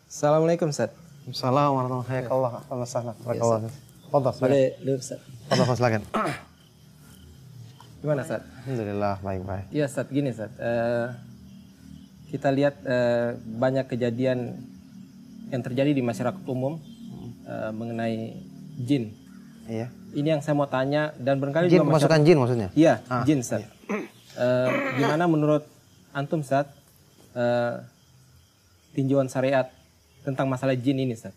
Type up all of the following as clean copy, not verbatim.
Assalamualaikum Ustaz. Assalamualaikum warahmatullahi wabarakatuh. Boleh duduk Ustaz. Fadhal, silakan. Gimana Ustaz? Alhamdulillah baik-baik. Iya Ustaz, gini Ustaz. Kita lihat banyak kejadian yang terjadi di masyarakat umum mengenai jin. Iya. Ini yang saya mau tanya dan barangkali Jin, juga kemasukan jin maksudnya? Iya, jin Ustaz. Gimana menurut antum Ustaz tinjauan syariat tentang masalah jin ini Ustaz?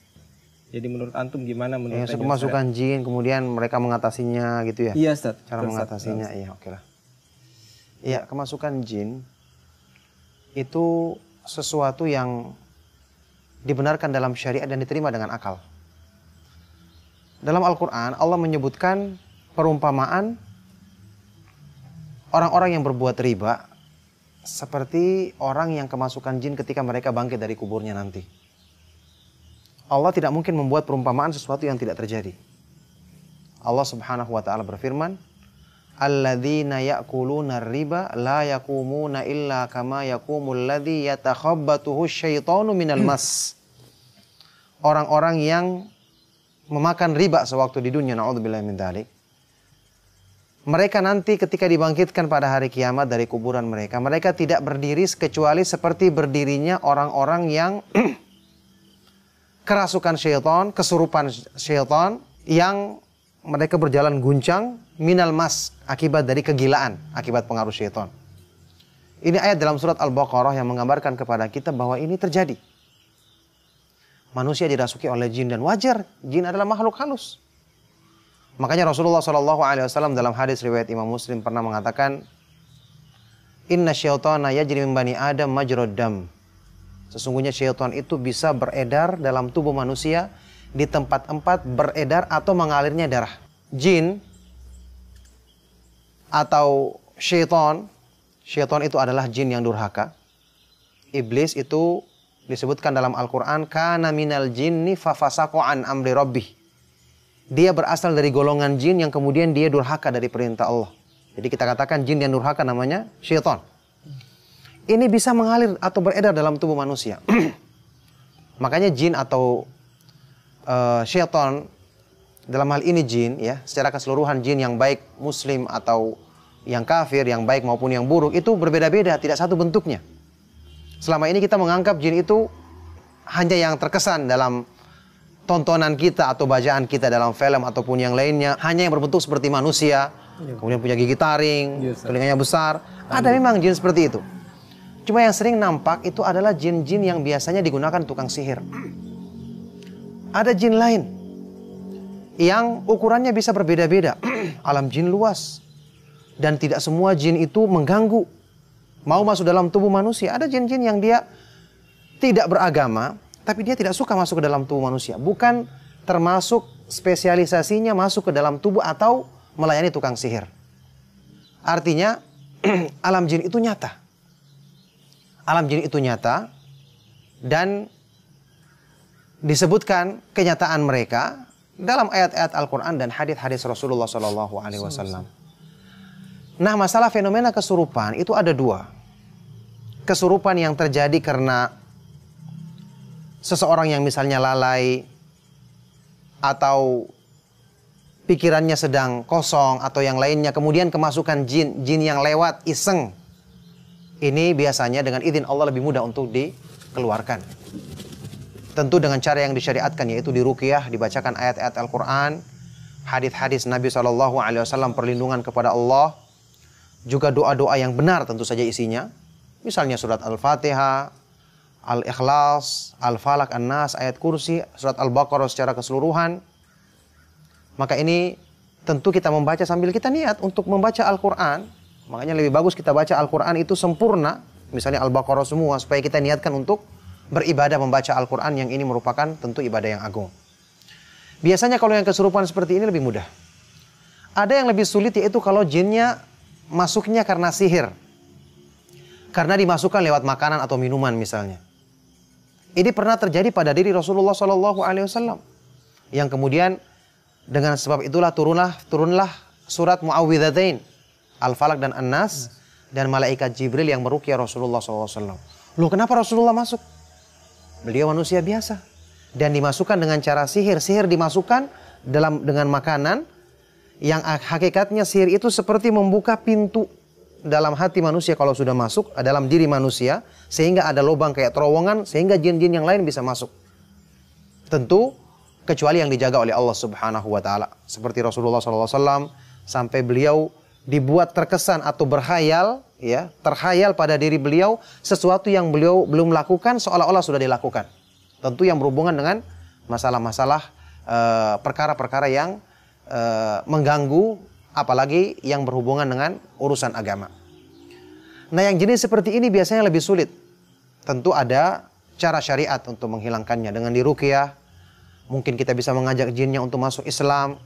Jadi menurut antum gimana menurut kemasukan jin kemudian mereka mengatasinya gitu ya? Iya Ustaz. Cara mengatasinya, iya oke lah. Iya, kemasukan jin itu sesuatu yang dibenarkan dalam syariat dan diterima dengan akal. Dalam Al-Quran, Allah menyebutkan perumpamaan orang-orang yang berbuat riba seperti orang yang kemasukan jin ketika mereka bangkit dari kuburnya nanti. Allah tidak mungkin membuat perumpamaan sesuatu yang tidak terjadi. Allah Subhanahu wa taala berfirman, "Alladzina ya'kuluna riba la yaqumuna illa kama yaqumul ladzi yatakhabbatuhu syaitanu minal mas." Orang-orang yang memakan riba sewaktu di dunia, naudzubillahi min dzalik. Mereka nanti ketika dibangkitkan pada hari kiamat dari kuburan mereka, mereka tidak berdiri kecuali seperti berdirinya orang-orang yang kerasukan syaitan, kesurupan syaitan, yang mereka berjalan guncang minal mas, akibat dari kegilaan, akibat pengaruh syaitan. Ini ayat dalam surat Al-Baqarah yang menggambarkan kepada kita bahwa ini terjadi. Manusia dirasuki oleh jin dan wajar, jin adalah makhluk halus. Makanya Rasulullah SAW dalam hadis riwayat Imam Muslim pernah mengatakan, "Inna syaitana yajri min bani Adam majrad dam." Sesungguhnya syaitan itu bisa beredar dalam tubuh manusia di tempat-tempat beredar atau mengalirnya darah. Jin atau syaitan itu adalah jin yang durhaka. Iblis itu disebutkan dalam Al-Quran, kana minal jinni fafasaqa an amri rabbih. Dia berasal dari golongan jin yang kemudian dia durhaka dari perintah Allah. Jadi kita katakan jin yang durhaka namanya syaitan. Ini bisa mengalir atau beredar dalam tubuh manusia. Makanya jin atau syaitan, dalam hal ini jin, ya, secara keseluruhan jin yang baik muslim atau yang kafir, yang baik maupun yang buruk, itu berbeda-beda, tidak satu bentuknya. Selama ini kita menganggap jin itu hanya yang terkesan dalam tontonan kita atau bacaan kita dalam film ataupun yang lainnya, hanya yang berbentuk seperti manusia, kemudian punya gigi taring, telinganya besar. Ada memang jin seperti itu. Cuma yang sering nampak itu adalah jin-jin yang biasanya digunakan tukang sihir. Ada jin lain yang ukurannya bisa berbeda-beda. Alam jin luas. Dan tidak semua jin itu mengganggu, mau masuk dalam tubuh manusia. Ada jin-jin yang dia tidak beragama, tapi dia tidak suka masuk ke dalam tubuh manusia. Bukan termasuk spesialisasinya masuk ke dalam tubuh atau melayani tukang sihir. Artinya, alam jin itu nyata. Alam jin itu nyata dan disebutkan kenyataan mereka dalam ayat-ayat Al-Quran dan hadis-hadis Rasulullah SAW. Nah, masalah fenomena kesurupan itu ada dua. Kesurupan yang terjadi karena seseorang yang misalnya lalai atau pikirannya sedang kosong atau yang lainnya, kemudian kemasukan jin yang lewat iseng. Ini biasanya dengan izin Allah lebih mudah untuk dikeluarkan. Tentu dengan cara yang disyariatkan, yaitu diruqyah, dibacakan ayat-ayat Al-Quran, hadis-hadis Nabi SAW, perlindungan kepada Allah, juga doa-doa yang benar tentu saja isinya. Misalnya surat Al-Fatihah, Al-Ikhlas, Al-Falaq, An-Nas, ayat kursi, surat Al-Baqarah secara keseluruhan. Maka ini tentu kita membaca sambil kita niat untuk membaca Al-Quran. Makanya lebih bagus kita baca Al-Quran itu sempurna, misalnya Al-Baqarah semua, supaya kita niatkan untuk beribadah membaca Al-Quran, yang ini merupakan tentu ibadah yang agung. Biasanya kalau yang kesurupan seperti ini lebih mudah. Ada yang lebih sulit, yaitu kalau jinnya masuknya karena sihir. Karena dimasukkan lewat makanan atau minuman misalnya. Ini pernah terjadi pada diri Rasulullah SAW. Yang kemudian dengan sebab itulah turunlah surat Mu'awwidzatain, Al-Falaq dan An-Nas, dan malaikat Jibril yang meruqyah Rasulullah SAW. Loh, kenapa Rasulullah masuk? Beliau manusia biasa. Dan dimasukkan dengan cara sihir. Sihir dimasukkan dengan makanan yang hakikatnya sihir itu seperti membuka pintu dalam hati manusia kalau sudah masuk dalam diri manusia, sehingga ada lubang kayak terowongan sehingga jin-jin yang lain bisa masuk. Tentu kecuali yang dijaga oleh Allah Subhanahu wa taala. Seperti Rasulullah SAW sampai beliau dibuat terkesan atau berkhayal, ya, terkhayal pada diri beliau sesuatu yang beliau belum lakukan seolah-olah sudah dilakukan. Tentu yang berhubungan dengan masalah-masalah perkara-perkara yang mengganggu, apalagi yang berhubungan dengan urusan agama. Nah, yang jenis seperti ini biasanya lebih sulit. Tentu ada cara syariat untuk menghilangkannya dengan diruqyah. Mungkin kita bisa mengajak jinnya untuk masuk Islam.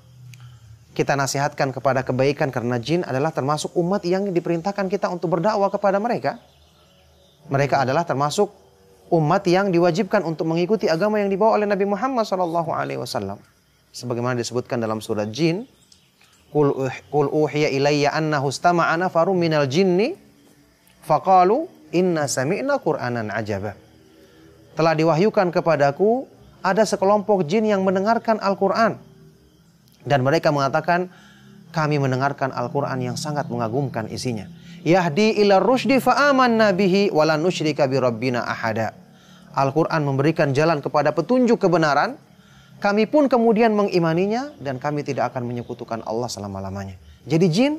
Kita nasihatkan kepada kebaikan karena jin adalah termasuk umat yang diperintahkan kita untuk berdakwah kepada mereka. Mereka adalah termasuk umat yang diwajibkan untuk mengikuti agama yang dibawa oleh Nabi Muhammad SAW. Sebagaimana disebutkan dalam surat Jin, Qul uhiya ilayya annahu istama'a nafarun minal jinni faqalu inna sami'na Qur'anan ajaba. Telah diwahyukan kepadaku ada sekelompok jin yang mendengarkan Al-Quran. Dan mereka mengatakan, kami mendengarkan Al-Quran yang sangat mengagumkan isinya. Yahdi ila rusydi fa'amanna bihi wala nusyrika bi rabbina ahada. Al-Quran memberikan jalan kepada petunjuk kebenaran. Kami pun kemudian mengimaninya dan kami tidak akan menyekutukan Allah selama-lamanya. Jadi jin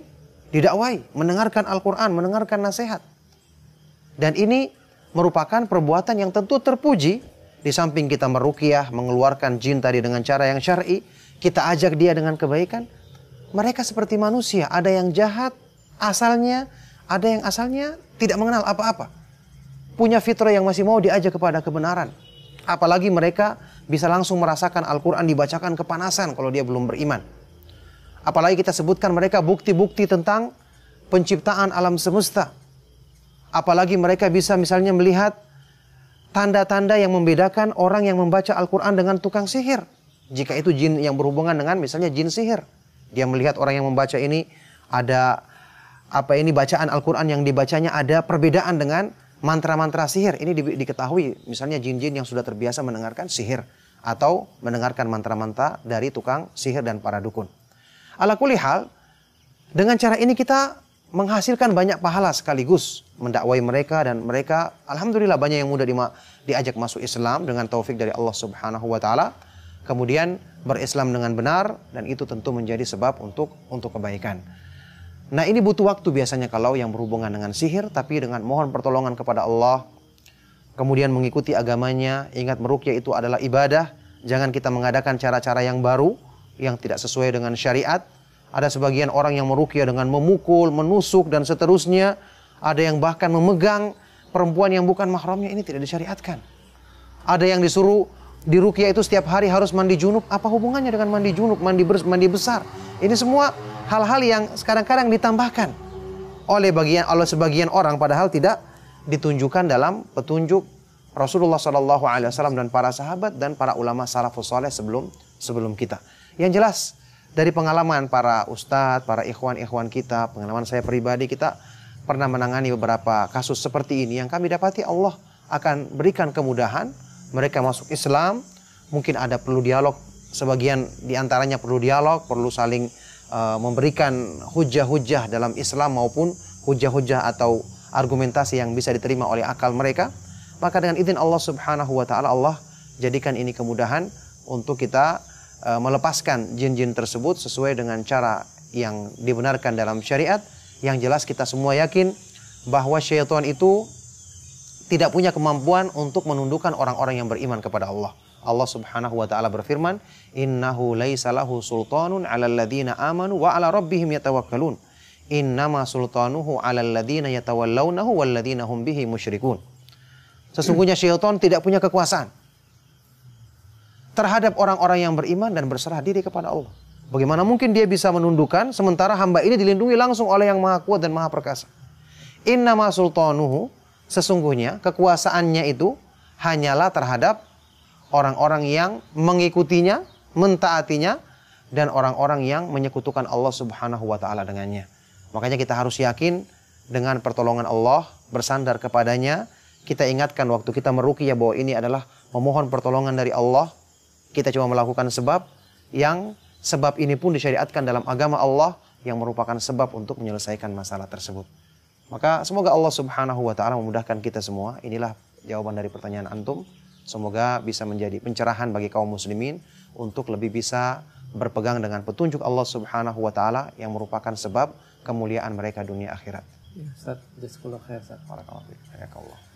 didakwai, mendengarkan Al-Quran, mendengarkan nasihat. Dan ini merupakan perbuatan yang tentu terpuji. Di samping kita meruqyah, mengeluarkan jin tadi dengan cara yang syar'i, kita ajak dia dengan kebaikan. Mereka seperti manusia, ada yang jahat asalnya, ada yang asalnya tidak mengenal apa-apa. Punya fitrah yang masih mau diajak kepada kebenaran. Apalagi mereka bisa langsung merasakan Al-Quran dibacakan kepanasan kalau dia belum beriman. Apalagi kita sebutkan mereka bukti-bukti tentang penciptaan alam semesta. Apalagi mereka bisa misalnya melihat tanda-tanda yang membedakan orang yang membaca Al-Quran dengan tukang sihir. Jika itu jin yang berhubungan dengan misalnya jin sihir. Dia melihat orang yang membaca ini ada bacaan Al-Quran yang dibacanya ada perbedaan dengan mantra-mantra sihir. Ini diketahui misalnya jin-jin yang sudah terbiasa mendengarkan sihir atau mendengarkan mantra-mantra dari tukang sihir dan para dukun. Ala kulli hal, dengan cara ini kita menghasilkan banyak pahala sekaligus mendakwai mereka, dan mereka alhamdulillah banyak yang mudah diajak masuk Islam dengan taufik dari Allah Subhanahu wa taala. Kemudian berislam dengan benar, dan itu tentu menjadi sebab untuk kebaikan. Nah, ini butuh waktu biasanya kalau yang berhubungan dengan sihir, tapi dengan mohon pertolongan kepada Allah, kemudian mengikuti agamanya. Ingat, meruqyah itu adalah ibadah. Jangan kita mengadakan cara-cara yang baru yang tidak sesuai dengan syariat. Ada sebagian orang yang meruqyah dengan memukul, menusuk dan seterusnya. Ada yang bahkan memegang perempuan yang bukan mahramnya. Ini tidak disyariatkan. Ada yang disuruh di ruqyah itu setiap hari harus mandi junub. Apa hubungannya dengan mandi junub, mandi besar? Ini semua hal-hal yang kadang-kadang ditambahkan oleh sebagian orang, padahal tidak ditunjukkan dalam petunjuk Rasulullah SAW dan para sahabat dan para ulama salafus saleh sebelum kita. Yang jelas dari pengalaman para ustadz, para ikhwan-ikhwan kita, pengalaman saya pribadi, kita pernah menangani beberapa kasus seperti ini yang kami dapati Allah akan berikan kemudahan. Mereka masuk Islam, mungkin ada perlu dialog, sebagian diantaranya perlu dialog, perlu saling memberikan hujah-hujah dalam Islam maupun hujah-hujah atau argumentasi yang bisa diterima oleh akal mereka. Maka dengan izin Allah Subhanahu wa taala, Allah jadikan ini kemudahan untuk kita melepaskan jin-jin tersebut sesuai dengan cara yang dibenarkan dalam syariat. Yang jelas kita semua yakin bahwa syaitan itu tidak punya kemampuan untuk menundukkan orang-orang yang beriman kepada Allah. Allah Subhanahu wa taala berfirman, "Innahu laisa lahu sultanun 'alal ladzina amanu wa 'ala rabbihim yatawakkalun. Innama sultanuhu 'alal ladzina yatawallawnahu wal ladzina hum bihi musyrikun." Sesungguhnya syaitan tidak punya kekuasaan terhadap orang-orang yang beriman dan berserah diri kepada Allah. Bagaimana mungkin dia bisa menundukkan sementara hamba ini dilindungi langsung oleh yang Maha Kuat dan Maha Perkasa? Innama sultanuhu, sesungguhnya kekuasaannya itu hanyalah terhadap orang-orang yang mengikutinya, mentaatinya, dan orang-orang yang menyekutukan Allah Subhanahu wa taala dengannya. Makanya kita harus yakin dengan pertolongan Allah, bersandar kepadanya. Kita ingatkan waktu kita meruqyah bahwa ini adalah memohon pertolongan dari Allah. Kita cuma melakukan sebab yang sebab ini pun disyariatkan dalam agama Allah yang merupakan sebab untuk menyelesaikan masalah tersebut. Maka semoga Allah Subhanahu wa taala memudahkan kita semua. Inilah jawaban dari pertanyaan antum. Semoga bisa menjadi pencerahan bagi kaum muslimin untuk lebih bisa berpegang dengan petunjuk Allah Subhanahu wa taala yang merupakan sebab kemuliaan mereka dunia akhirat. Ya, Ustaz, jazakallahu khair, Ustaz. Barakallahu fiik. Hayakallah.